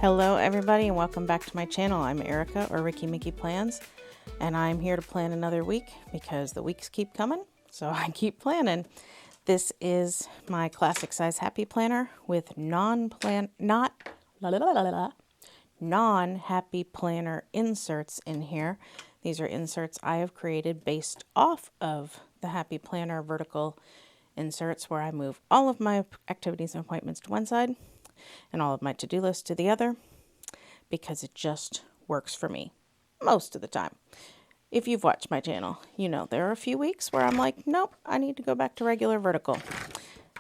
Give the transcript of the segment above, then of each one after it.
Hello everybody and welcome back to my channel. I'm Erica or Ricky Mickey Plans, and I'm here to plan another week because the weeks keep coming, so I keep planning. This is my classic size happy planner with non-happy planner inserts in here. These are inserts I have created based off of the happy planner vertical inserts where I move all of my activities and appointments to one side and all of my to-do lists to the other because it just works for me most of the time. If you've watched my channel, you know there are a few weeks where I'm like, nope, I need to go back to regular vertical.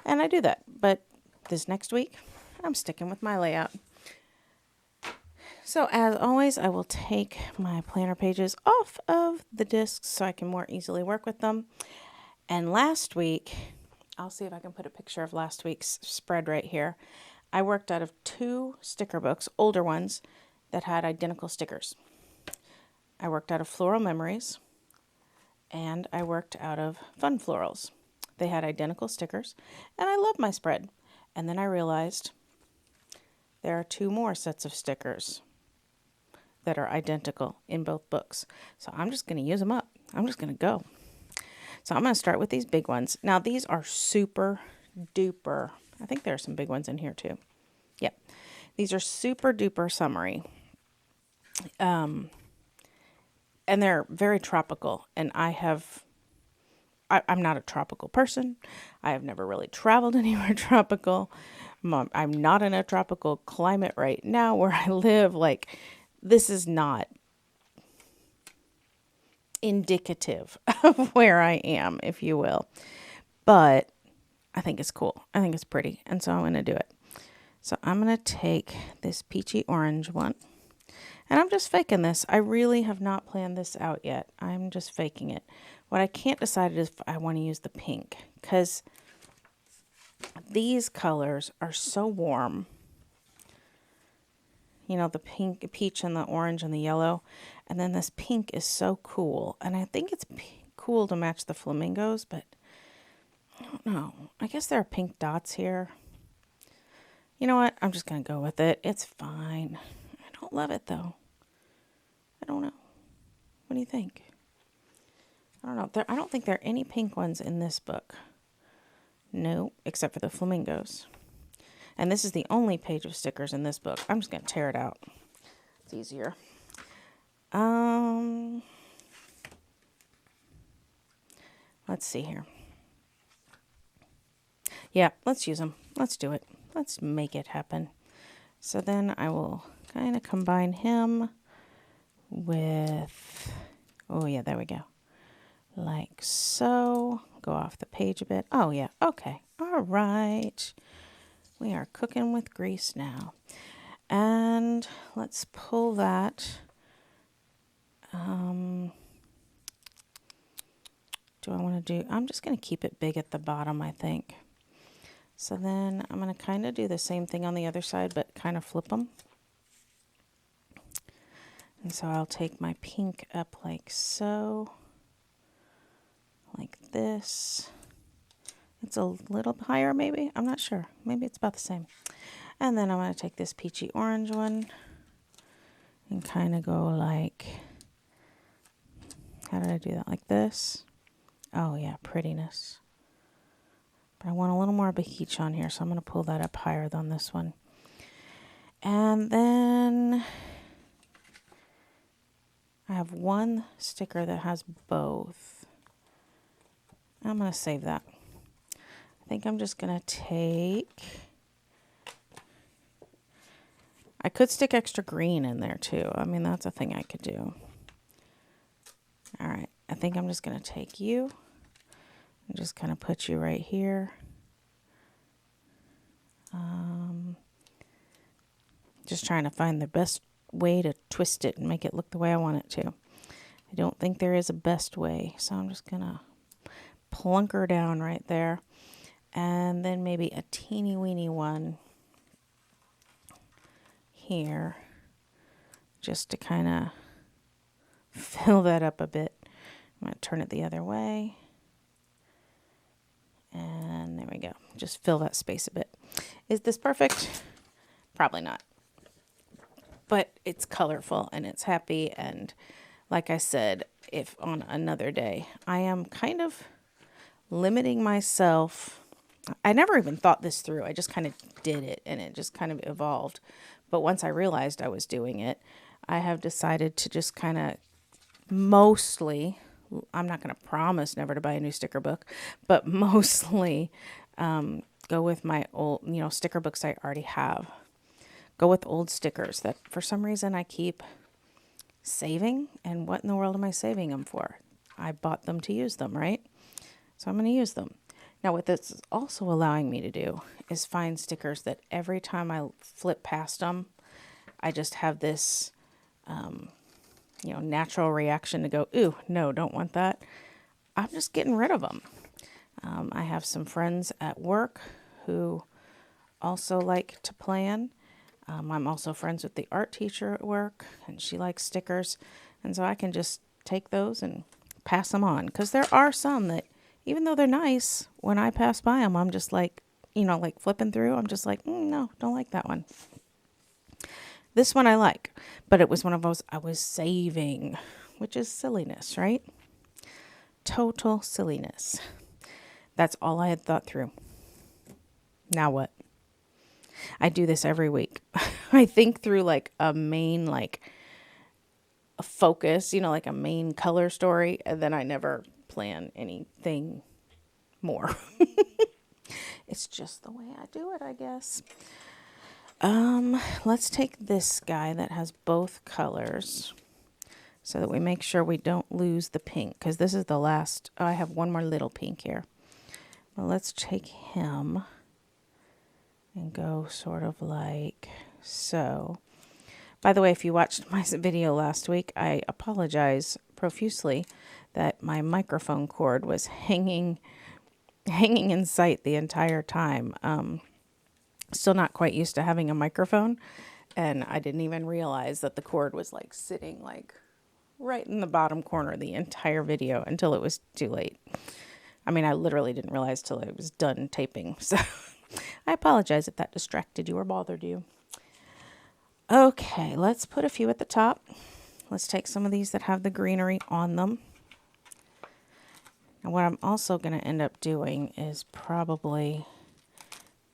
And I do that. But this next week, I'm sticking with my layout. So as always, I will take my planner pages off of the discs so I can more easily work with them. And last week, I'll see if I can put a picture of last week's spread right here. I worked out of 2 sticker books, older ones, that had identical stickers. I worked out of Floral Memories, and I worked out of Fun Florals. They had identical stickers, and I love my spread. And then I realized there are 2 more sets of stickers that are identical in both books. So I'm just going to use them up. I'm just going to go. So I'm going to start with these big ones. Now these are super duper. I think there are some big ones in here too. Yep. These are super duper summery. And they're very tropical. And I'm not a tropical person. I have never really traveled anywhere tropical. I'm not in a tropical climate right now where I live. Like, this is not indicative of where I am, if you will. But I think it's cool. I think it's pretty. And so I'm going to do it. So I'm going to take this peachy orange one. And I'm just faking this. I really have not planned this out yet. I'm just faking it. What I can't decide is if I want to use the pink, because these colors are so warm. You know, the pink, peach and the orange and the yellow. And then this pink is so cool. And I think it's cool to match the flamingos, but I don't know. I guess there are pink dots here. You know what? I'm just going to go with it. It's fine. I don't love it, though. I don't know. What do you think? I don't know. I don't think there are any pink ones in this book. No, except for the flamingos. And this is the only page of stickers in this book. I'm just going to tear it out. It's easier. Let's see here. Yeah, let's use them. Let's do it. Let's make it happen. So then I will kind of combine him with, oh yeah, there we go. Like so. Go off the page a bit. Oh yeah, okay. All right. We are cooking with grease now. And let's pull that. Do I want to do, I'm just going to keep it big at the bottom, I think. So then I'm going to kind of do the same thing on the other side, but kind of flip them. And so I'll take my pink up like so, like this. It's a little higher maybe, I'm not sure. Maybe it's about the same. And then I'm going to take this peachy orange one and kind of go like, how did I do that? Like this. Oh yeah, prettiness. But I want a little more beach on here, so I'm going to pull that up higher than this one. And then I have one sticker that has both. I'm going to save that. I think I'm just going to take, I could stick extra green in there too. I mean, that's a thing I could do. All right, I think I'm just going to take you and just kind of put you right here. Just trying to find the best way to twist it and make it look the way I want it to. I don't think there is a best way, so I'm just going to plunk her down right there. And then maybe a teeny weeny one here just to kind of fill that up a bit. I'm going to turn it the other way. And there we go. Just fill that space a bit. Is this perfect? Probably not. but it's colorful and it's happy. And like I said, if on another day, I am kind of limiting myself. I never even thought this through. I just kind of did it and it just kind of evolved. But once I realized I was doing it, I have decided to just kind of mostly, I'm not going to promise never to buy a new sticker book, but mostly go with my old, sticker books I already have. Go with old stickers that for some reason I keep saving. And what in the world am I saving them for? I bought them to use them, right? So I'm going to use them. Now, what this is also allowing me to do is find stickers that every time I flip past them, I just have this, natural reaction to go, ooh, no, don't want that. I'm just getting rid of them. I have some friends at work who also like to plan. I'm also friends with the art teacher at work, and she likes stickers. And so I can just take those and pass them on. Because there are some that, even though they're nice, when I pass by them, I'm just like, like flipping through. I'm just like, no, don't like that one. This one I like, but it was one of those I was saving, which is silliness, right? Total silliness. That's all I had thought through. Now what? I do this every week. I think through like a main, like a focus, like a main color story, and then I never plan anything more. It's just the way I do it, I guess. Let's take this guy that has both colors so that we make sure we don't lose the pink, because this is the last. Oh, I have one more little pink here. Well, let's take him and go sort of like so. By the way, if you watched my video last week, I apologize profusely that my microphone cord was hanging in sight the entire time. Still not quite used to having a microphone, and I didn't even realize that the cord was like sitting like right in the bottom corner the entire video until it was too late. I mean, I literally didn't realize till I was done taping. So I apologize if that distracted you or bothered you. Okay, let's put a few at the top. Let's take some of these that have the greenery on them. And what I'm also going to end up doing is probably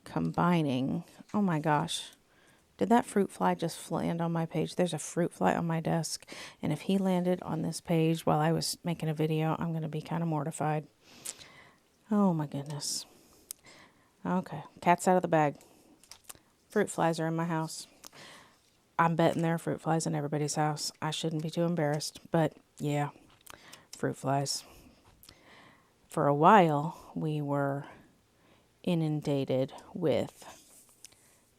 combining. Oh my gosh. Did that fruit fly just land on my page? There's a fruit fly on my desk. And if he landed on this page while I was making a video, I'm going to be kind of mortified. Oh my goodness. Okay, cat's out of the bag. Fruit flies are in my house. I'm betting there are fruit flies in everybody's house. I shouldn't be too embarrassed, but yeah, fruit flies. For a while, we were inundated with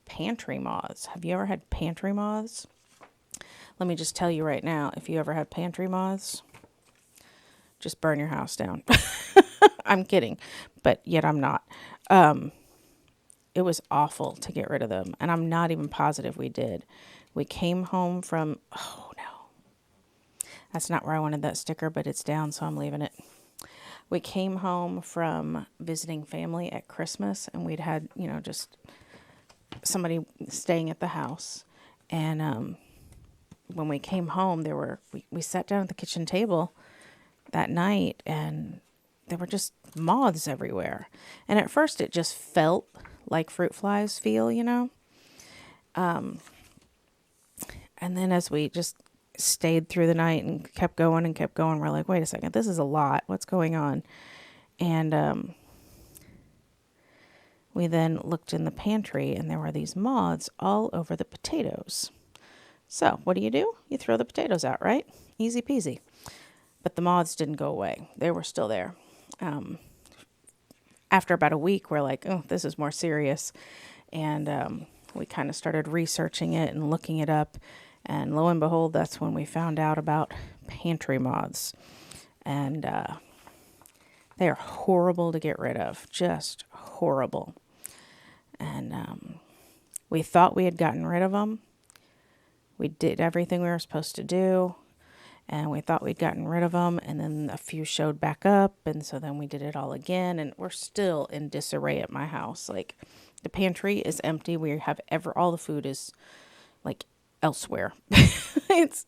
pantry moths. Have you ever had pantry moths? Let me just tell you right now, if you ever had pantry moths, just burn your house down. I'm kidding, but yet I'm not. It was awful to get rid of them, and I'm not even positive we did. We came home from, oh no, that's not where I wanted that sticker, but it's down, so I'm leaving it. We came home from visiting family at Christmas, and we'd had, just somebody staying at the house. And when we came home, we sat down at the kitchen table that night, and there were just moths everywhere. And at first, it just felt like fruit flies feel, And then as we just stayed through the night and kept going, we're like, wait a second, this is a lot. What's going on? And we then looked in the pantry, and there were these moths all over the potatoes. So what do? You throw the potatoes out, right? Easy peasy. But the moths didn't go away. They were still there. After about a week, we're like, oh, this is more serious. And we kind of started researching it and looking it up. And lo and behold, that's when we found out about pantry moths. And they are horrible to get rid of. Just horrible. And we thought we had gotten rid of them. We did everything we were supposed to do. And we thought we'd gotten rid of them. And then a few showed back up. And so then we did it all again. And we're still in disarray at my house. Like, the pantry is empty. We have all the food is like elsewhere. It's,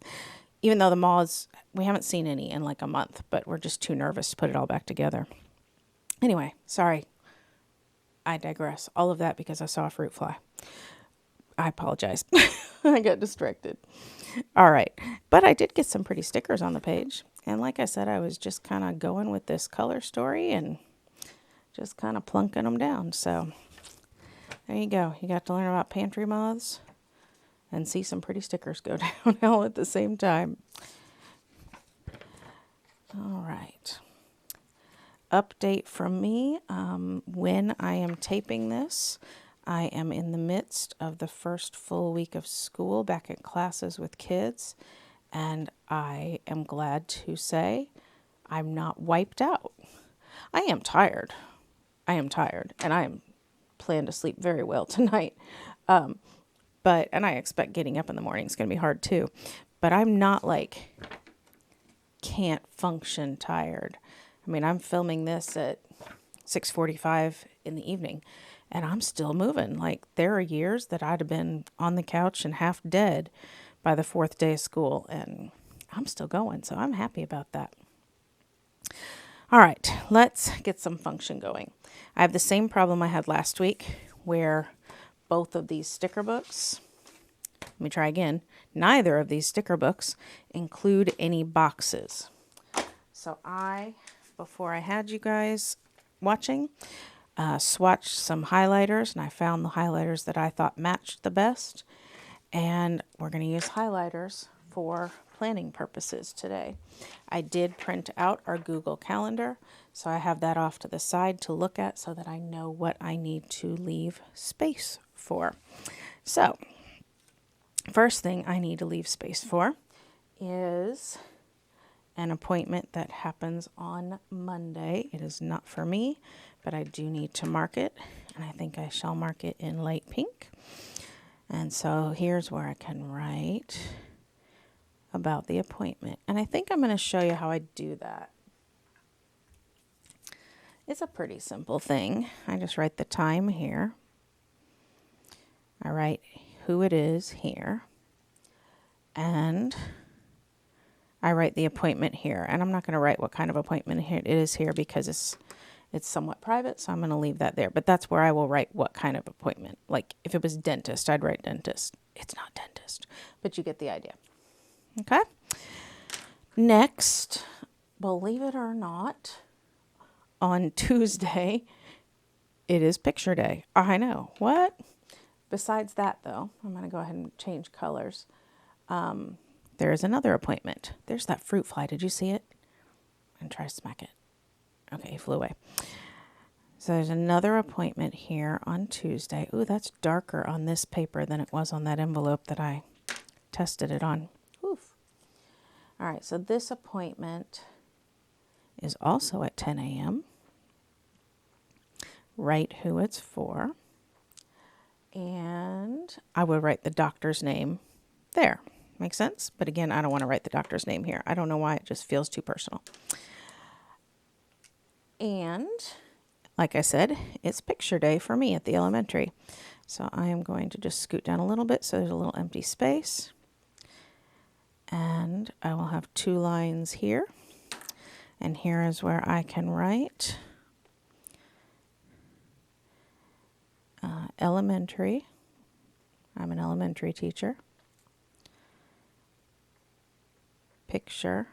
even though the moths, we haven't seen any in like a month, but we're just too nervous to put it all back together. Anyway, sorry. I digress. All of that because I saw a fruit fly. I apologize. I got distracted. All right. But I did get some pretty stickers on the page. And like I said, I was just kind of going with this color story and just kind of plunking them down. So there you go. You got to learn about pantry moths and see some pretty stickers go down all at the same time. All right. Update from me. When I am taping this, I am in the midst of the first full week of school back in classes with kids, and I am glad to say I'm not wiped out. I am tired. And I am planning to sleep very well tonight. And I expect getting up in the morning is going to be hard too. But I'm not like can't function tired. I mean, I'm filming this at 6:45 in the evening, and I'm still moving. Like, there are years that I'd have been on the couch and half dead by the fourth day of school, and I'm still going, so I'm happy about that. All right, let's get some function going. I have the same problem I had last week, where both of these sticker books, let me try again, neither of these sticker books include any boxes. So before I had you guys watching, swatched some highlighters, and I found the highlighters that I thought matched the best. And we're going to use highlighters for planning purposes today. I did print out our Google Calendar, so I have that off to the side to look at so that I know what I need to leave space for. So, first thing I need to leave space for is an appointment that happens on Monday. It is not for me, but I do need to mark it, and I think I shall mark it in light pink. And so here's where I can write about the appointment. And I think I'm going to show you how I do that. It's a pretty simple thing. I just write the time here. I write who it is here. And I write the appointment here. And I'm not going to write what kind of appointment it is here because it's somewhat private, so I'm going to leave that there. But that's where I will write what kind of appointment. Like, if it was dentist, I'd write dentist. It's not dentist, but you get the idea. Okay? Next, believe it or not, on Tuesday, it is picture day. I know. What? Besides that, though, I'm going to go ahead and change colors. There is another appointment. There's that fruit fly. Did you see it? And try to smack it. Okay, he flew away. So there's another appointment here on Tuesday. Ooh, that's darker on this paper than it was on that envelope that I tested it on. Oof. All right, so this appointment is also at 10 a.m. Write who it's for. And I will write the doctor's name there. Make sense? But again, I don't want to write the doctor's name here. I don't know why. It just feels too personal. And like I said, it's picture day for me at the elementary. So I am going to just scoot down a little bit so there's a little empty space. And I will have 2 lines here. And here is where I can write elementary. I'm an elementary teacher. Picture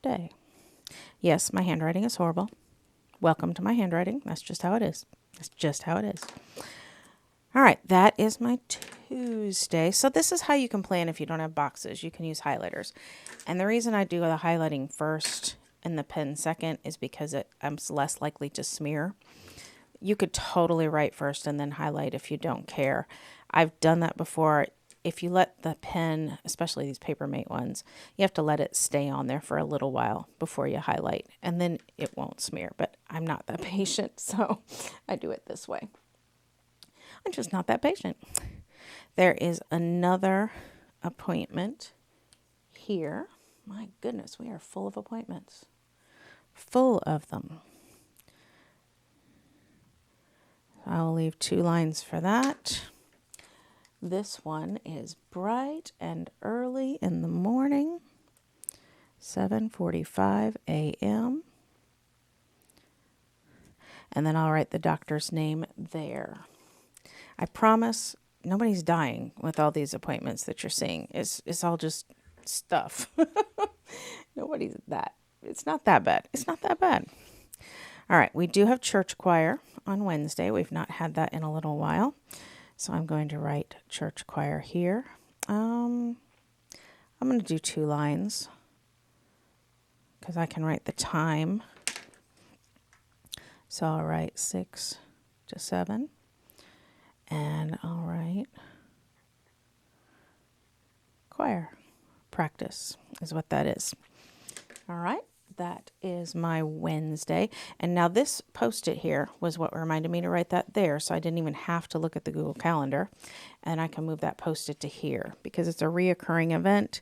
day. Yes, my handwriting is horrible. Welcome to my handwriting. That's just how it is. That's just how it is. All right, that is my Tuesday. So this is how you can plan if you don't have boxes. You can use highlighters. And the reason I do the highlighting first and the pen second is because I'm less likely to smear. You could totally write first and then highlight if you don't care. I've done that before. If you let the pen, especially these Papermate ones, you have to let it stay on there for a little while before you highlight, and then it won't smear. But I'm not that patient, so I do it this way. I'm just not that patient. There is another appointment here. My goodness, we are full of appointments. Full of them. I'll leave 2 lines for that. This one is bright and early in the morning, 7:45 a.m. And then I'll write the doctor's name there. I promise nobody's dying with all these appointments that you're seeing. It's all just stuff. Nobody's that. It's not that bad. It's not that bad. All right, we do have church choir on Wednesday. We've not had that in a little while. So I'm going to write church choir here. I'm going to do 2 lines because I can write the time. So I'll write 6 to 7. And I'll write choir practice is what that is. All right. That is my Wednesday. And now this Post-it here was what reminded me to write that there. So I didn't even have to look at the Google Calendar. And I can move that Post-it to here because it's a reoccurring event.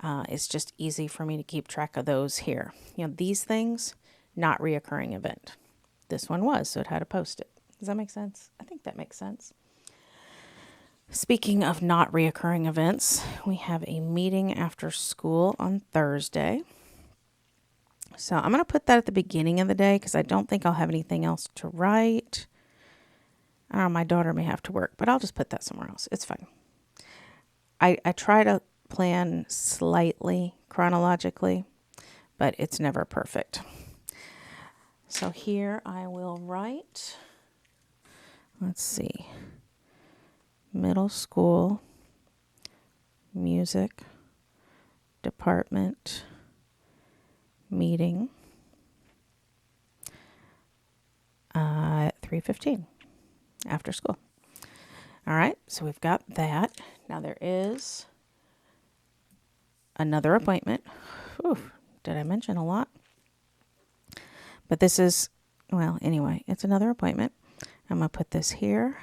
It's just easy for me to keep track of those here. You know, these things, not reoccurring event. This one was, so it had a Post-it. Does that make sense? I think that makes sense. Speaking of not reoccurring events, we have a meeting after school on Thursday. So I'm going to put that at the beginning of the day because I don't think I'll have anything else to write. I don't know, my daughter may have to work, but I'll just put that somewhere else. It's fine. I try to plan slightly chronologically, but it's never perfect. So here I will write, let's see, middle school music department meeting at 3:15 after school. All right, so we've got that. Now there is another appointment. Ooh, did I mention a lot? But this is, well, anyway, it's another appointment. I'm going to put this here.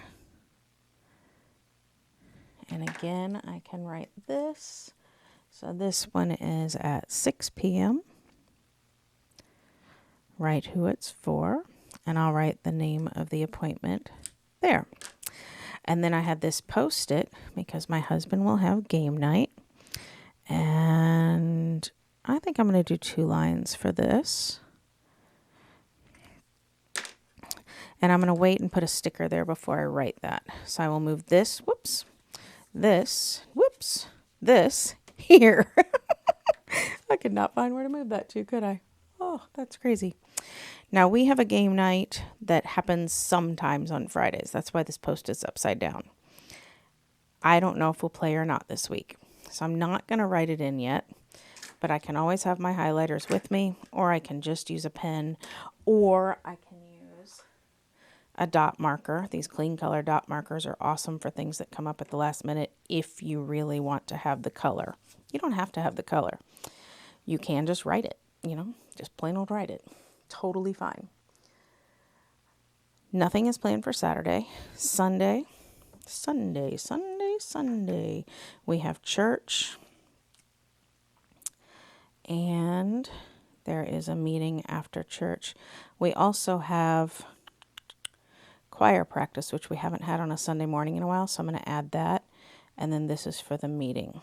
And again, I can write this. So this one is at 6 p.m. Write who it's for, and I'll write the name of the appointment there. And then I have this Post-it because my husband will have game night. And I think I'm going to do 2 lines for this. And I'm going to wait and put a sticker there before I write that. So I will move this, this here. I could not find where to move that to, could I? Oh, that's crazy. Now we have a game night that happens sometimes on Fridays. That's why this Post-it's upside down. I don't know if we'll play or not this week. So I'm not going to write it in yet, but I can always have my highlighters with me, or I can just use a pen, or I can use a dot marker. These clean color dot markers are awesome for things that come up at the last minute if you really want to have the color. You don't have to have the color. You can just write it, just plain old write it. Totally fine. Nothing is planned for Saturday. Sunday. We have church. And there is a meeting after church. We also have choir practice, which we haven't had on a Sunday morning in a while, so I'm going to add that. And then this is for the meeting.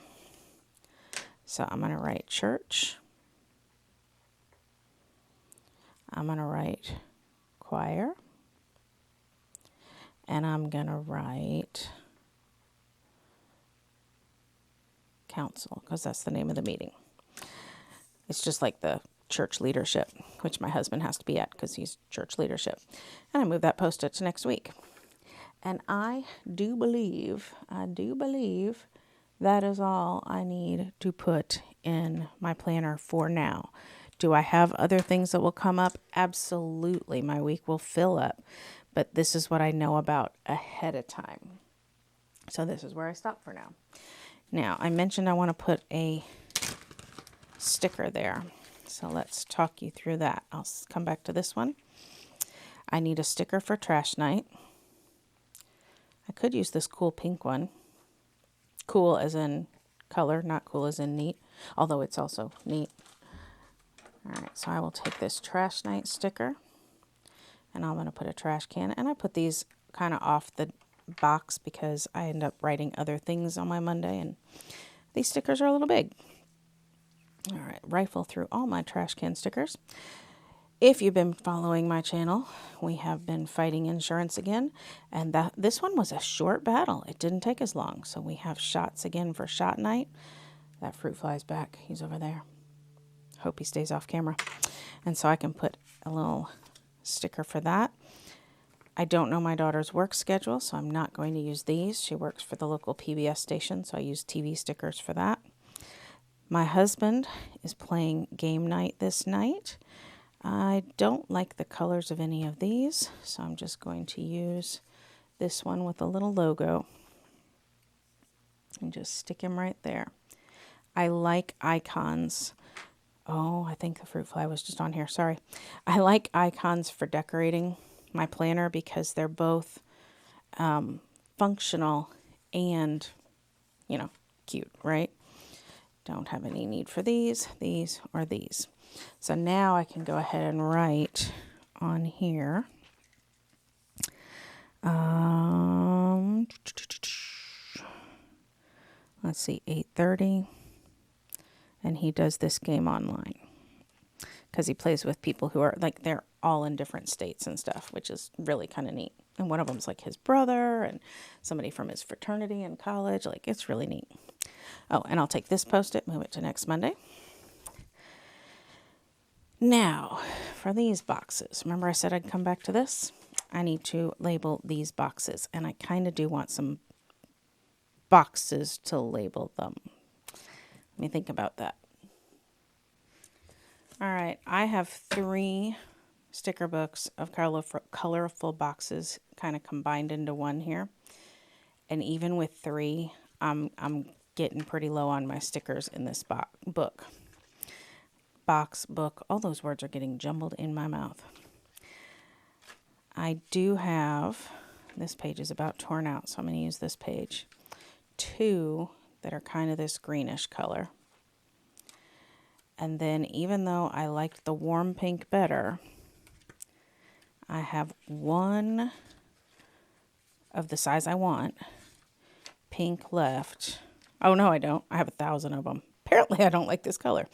So I'm going to write church. I'm going to write choir. And I'm going to write council, because that's the name of the meeting. It's just like the church leadership, which my husband has to be at because he's church leadership. And I move that Post-it to next week. And I do believe that is all I need to put in my planner for now. Do I have other things that will come up? Absolutely. My week will fill up. But this is what I know about ahead of time. So this is where I stop for now. Now, I mentioned I want to put a sticker there. So let's talk you through that. I'll come back to this one. I need a sticker for trash night. I could use this cool pink one. Cool as in color, not cool as in neat, although it's also neat. All right, so I will take this trash night sticker and I'm going to put a trash can. And I put these kind of off the box because I end up writing other things on my Monday, and these stickers are a little big. All right, rifle through all my trash can stickers. If you've been following my channel, we have been fighting insurance again, and this one was a short battle. It didn't take as long, so we have shots again for shot night. That fruit fly's back. He's over there. Hope he stays off camera. And so I can put a little sticker for that. I don't know my daughter's work schedule, so I'm not going to use these. She works for the local PBS station, so I use TV stickers for that. My husband is playing game night this night. I don't like the colors of any of these, so I'm just going to use this one with a little logo and just stick him right there. I like icons. Oh, I think the fruit fly was just on here. Sorry. I like icons for decorating my planner because they're both functional and, you know, cute, right? Don't have any need for these, or these. So now I can go ahead and write on here. Let's see, 8:30. And he does this game online because he plays with people who are like, they're all in different states and stuff, which is really kind of neat. And one of them's like his brother and somebody from his fraternity in college. Like, it's really neat. Oh, and I'll take this Post-it, move it to next Monday. Now, for these boxes, remember I said I'd come back to this? I need to label these boxes, and I kind of do want some boxes to label them. Let me think about that. All right, I have 3 sticker books of colorful boxes kind of combined into one here. And even with 3, I'm getting pretty low on my stickers in this book. Box, book, all those words are getting jumbled in my mouth. I do have, this page is about torn out, so I'm going to use this page. 2 that are kind of this greenish color. And then even though I liked the warm pink better, I have 1 of the size I want, pink left. Oh, no, I don't. I have 1,000 of them. Apparently, I don't like this color.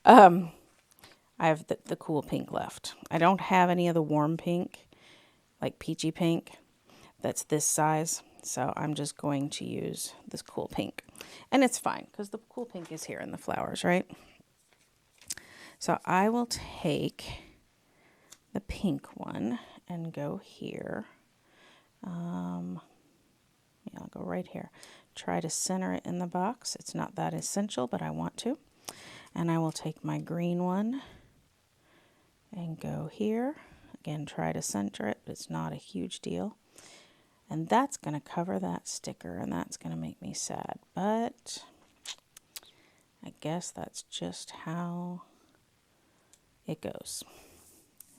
I have the cool pink left. I don't have any of the warm pink, like peachy pink, that's this size. So I'm just going to use this cool pink. And it's fine, because the cool pink is here in the flowers, right? So I will take the pink one and go here. Yeah, I'll go right here. Try to center it in the box. It's not that essential, but I want to. And I will take my green one and go here. Again, try to center it, but it's not a huge deal. And that's going to cover that sticker, and that's going to make me sad. But I guess that's just how it goes.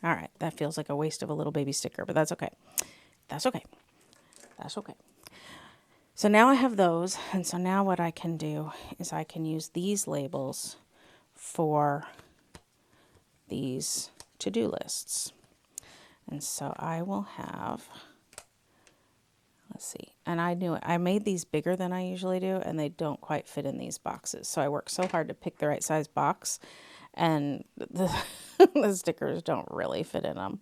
All right, that feels like a waste of a little baby sticker, but that's okay. That's okay. That's okay. So now I have those, and so now what I can do is I can use these labels for these to-do lists. And so I will have, let's see, and I knew it. I made these bigger than I usually do, and they don't quite fit in these boxes. So I worked so hard to pick the right size box, and the, the stickers don't really fit in them.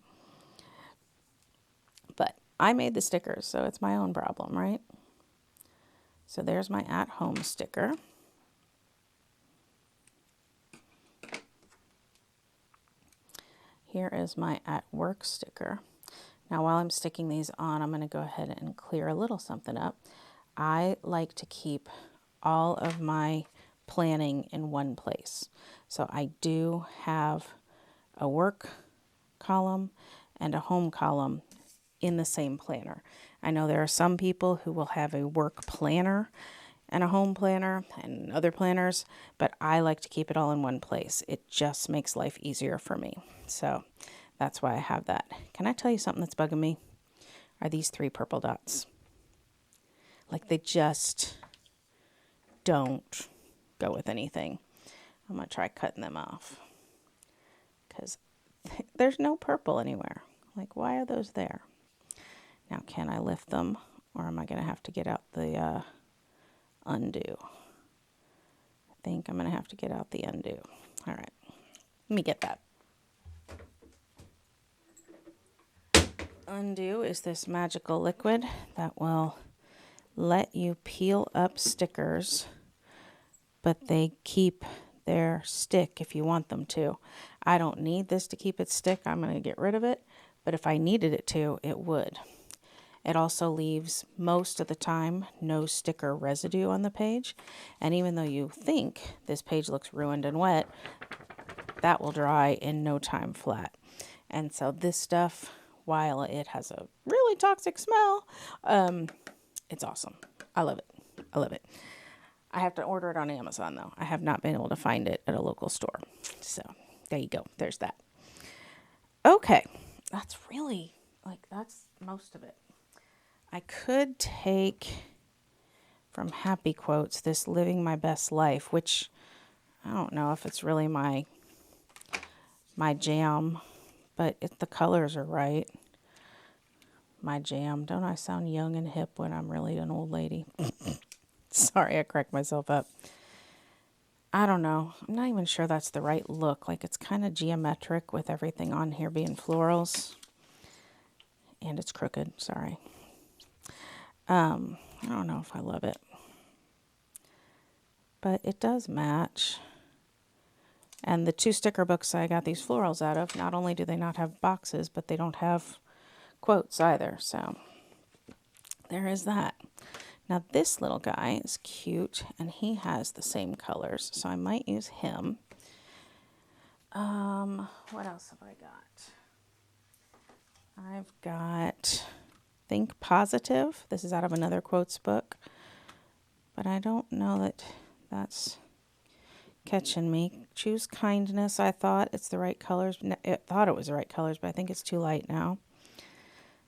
But I made the stickers, so it's my own problem, right? So there's my at-home sticker. Here is my at-work sticker. Now while I'm sticking these on, I'm going to go ahead and clear a little something up. I like to keep all of my planning in one place. So I do have a work column and a home column in the same planner. I know there are some people who will have a work planner and a home planner and other planners, but I like to keep it all in one place. It just makes life easier for me. So that's why I have that. Can I tell you something that's bugging me? Are these 3 purple dots. Like, they just don't go with anything. I'm going to try cutting them off because there's no purple anywhere. Like, why are those there? Now, can I lift them Or am I going to have to get out the undo? I think I'm going to have to get out the undo. All right, let me get that. Undo is this magical liquid that will let you peel up stickers, but they keep their stick if you want them to. I don't need this to keep it stick. I'm going to get rid of it, but if I needed it to, it would. It also leaves, most of the time, no sticker residue on the page. And even though you think this page looks ruined and wet, that will dry in no time flat. And so this stuff, while it has a really toxic smell, it's awesome. I love it. I love it. I have to order it on Amazon, though. I have not been able to find it at a local store. So there you go. There's that. Okay. That's really, that's most of it. I could take from Happy Quotes this Living My Best Life, which I don't know if it's really my jam, but the colors are right. My jam. Don't I sound young and hip when I'm really an old lady? Sorry, I cracked myself up. I don't know. I'm not even sure that's the right look. Like, it's kind of geometric with everything on here being florals. And it's crooked. Sorry. I don't know if I love it. But it does match. And the 2 sticker books I got these florals out of, not only do they not have boxes, but they don't have quotes either. So there is that. Now this little guy is cute, and he has the same colors, so I might use him. What else have I got? I've got Think Positive. This is out of another quotes book, but I don't know that that's catching me. Choose Kindness. I thought it's the right colors. I thought it was the right colors, but I think it's too light now.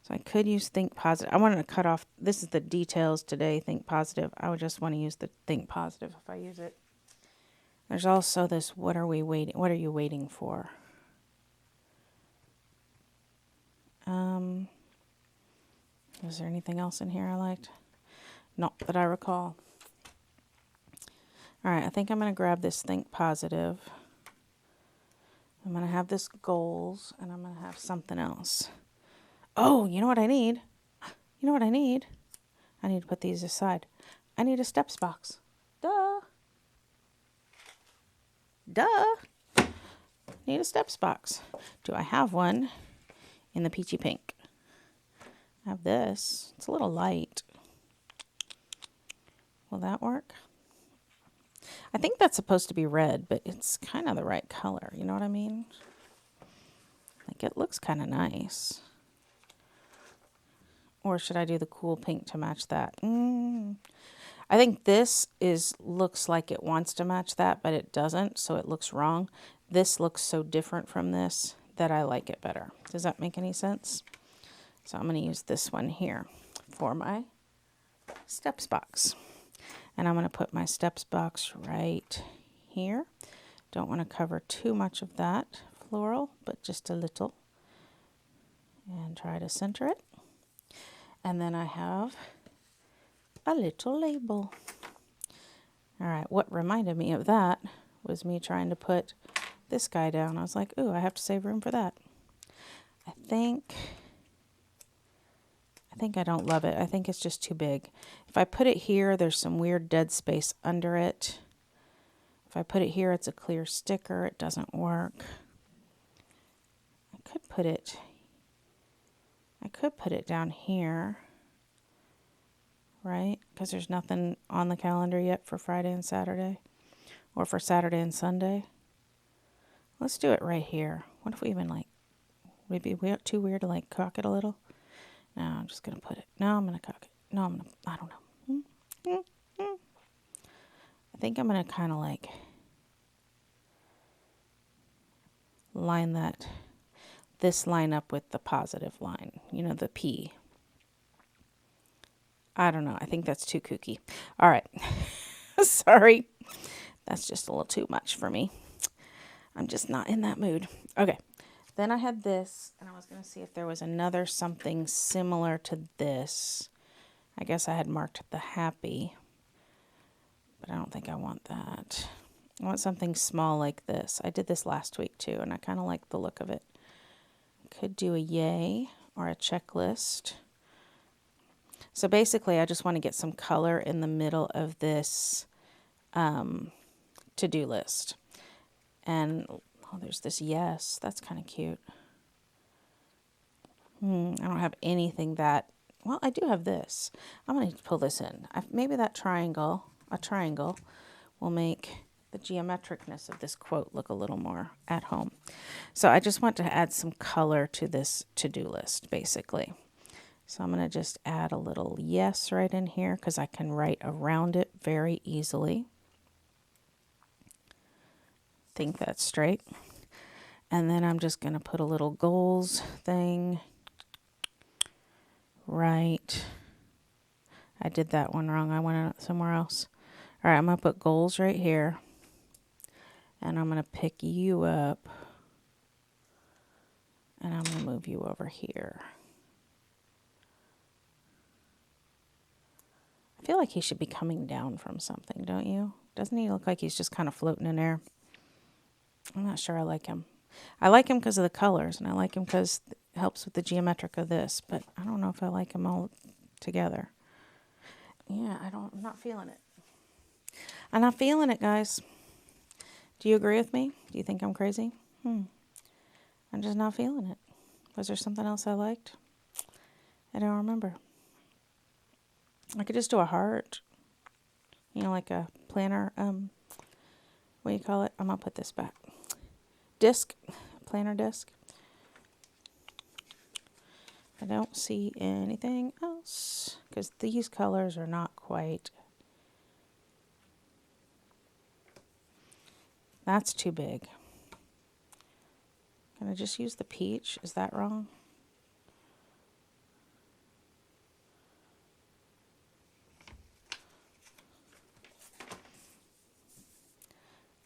So I could use Think Positive. I wanted to cut off, this is the details today, Think Positive. I would just want to use the Think Positive if I use it. There's also this, what are you waiting for? Is there anything else in here I liked? Not that I recall. All right, I think I'm going to grab this Think Positive. I'm going to have this Goals, and I'm going to have something else. Oh, you know what I need? You know what I need? I need to put these aside. I need a steps box. Duh. Duh. Need a steps box. Do I have one in the peachy pink? I have this. It's a little light. Will that work? I think that's supposed to be red, but it's kind of the right color. You know what I mean? Like, it looks kind of nice. Or should I do the cool pink to match that? I think this looks like it wants to match that, but it doesn't, so it looks wrong. This looks so different from this that I like it better. Does that make any sense? So I'm going to use this one here for my steps box. And I'm going to put my steps box right here. Don't want to cover too much of that floral, but just a little. And try to center it. And then I have a little label. All right, what reminded me of that was me trying to put this guy down. I was like, ooh, I have to save room for that. I think I don't love it. I think it's just too big. If I put it here, there's some weird dead space under it. If I put it here, it's a clear sticker. It doesn't work. I could put it down here, right? Because there's nothing on the calendar yet for Friday and Saturday, or for Saturday and Sunday. Let's do it right here. What if we even maybe too weird to cock it a little? No, I'm just going to put it. No, I'm going to cock it. No, I don't know. I think I'm going to kind of line this line up with the positive line, the P. I don't know. I think that's too kooky. All right. Sorry. That's just a little too much for me. I'm just not in that mood. Okay. Then I had this, and I was going to see if there was another something similar to this. I guess I had marked the happy, but I don't think I want that. I want something small like this. I did this last week too, and I kind of like the look of it. Could do a yay or a checklist. So basically, I just want to get some color in the middle of this to-do list. And oh, there's this yes. That's kind of cute. I don't have anything that... Well, I do have this. I'm going to pull this in. Maybe that triangle, a triangle, will make the geometricness of this quote look a little more at home. So I just want to add some color to this to-do list, basically. So I'm going to just add a little yes right in here because I can write around it very easily. Think that's straight. And then I'm just going to put a little goals thing right. I did that one wrong. I went somewhere else. All right, I'm going to put goals right here. And I'm going to pick you up. And I'm going to move you over here. I feel like he should be coming down from something, don't you? Doesn't he look like he's just kind of floating in air? I'm not sure I like him. I like him because of the colors, and I like him because it helps with the geometric of this, but I don't know if I like him all together. Yeah, I'm not feeling it. I'm not feeling it, guys. Do you agree with me? Do you think I'm crazy? I'm just not feeling it. Was there something else I liked? I don't remember. I could just do a heart. You know, like a planner, what do you call it? I'm going to put this back. Disc, planner disc. I don't see anything else because these colors are not quite. That's too big. Can I just use the peach? Is that wrong?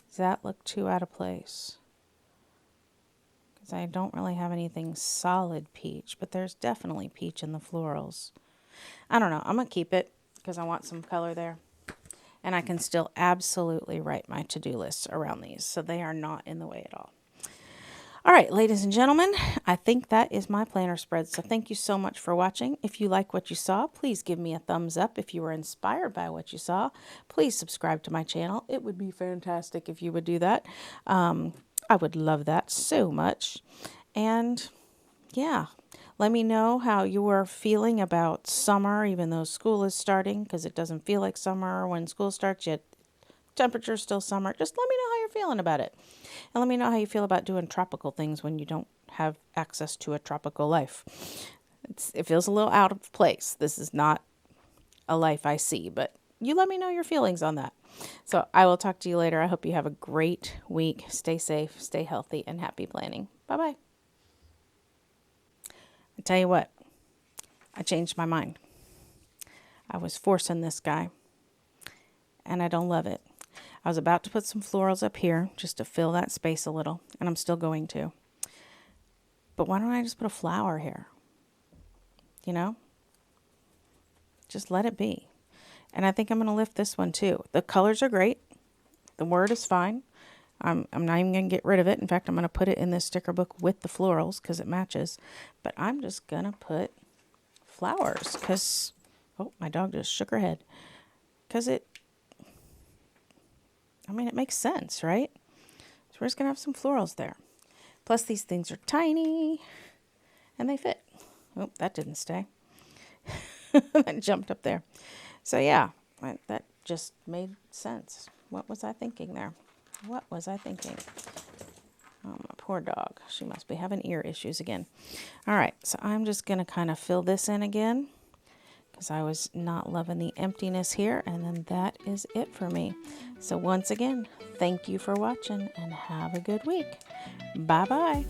Does that look too out of place? Because I don't really have anything solid peach, but there's definitely peach in the florals. I don't know. I'm going to keep it because I want some color there. And I can still absolutely write my to-do lists around these, so they are not in the way at all. All right, ladies and gentlemen, I think that is my planner spread. So thank you so much for watching. If you like what you saw, please give me a thumbs up. If you were inspired by what you saw, please subscribe to my channel. It would be fantastic if you would do that. I would love that so much. And yeah, let me know how you are feeling about summer, even though school is starting, because it doesn't feel like summer when school starts yet. Temperature's still summer. Just let me know how you're feeling about it. And let me know how you feel about doing tropical things when you don't have access to a tropical life. It feels a little out of place. This is not a life I see, but you let me know your feelings on that. So I will talk to you later. I hope you have a great week. Stay safe, stay healthy, and happy planning. Bye-bye. I tell you what, I changed my mind. I was forcing this guy, and I don't love it. I was about to put some florals up here just to fill that space a little, and I'm still going to. But why don't I just put a flower here? You know? Just let it be. And I think I'm going to lift this one too. The colors are great. The word is fine. I'm not even going to get rid of it. In fact, I'm going to put it in this sticker book with the florals because it matches. But I'm just going to put flowers because... Oh, my dog just shook her head. Because it makes sense, right? So we're just going to have some florals there. Plus, these things are tiny and they fit. Oh, that didn't stay. That jumped up there. So, yeah, that just made sense. What was I thinking there? What was I thinking? Oh, my poor dog. She must be having ear issues again. All right, so I'm just going to kind of fill this in again because I was not loving the emptiness here. And then that is it for me. So once again, thank you for watching and have a good week. Bye-bye.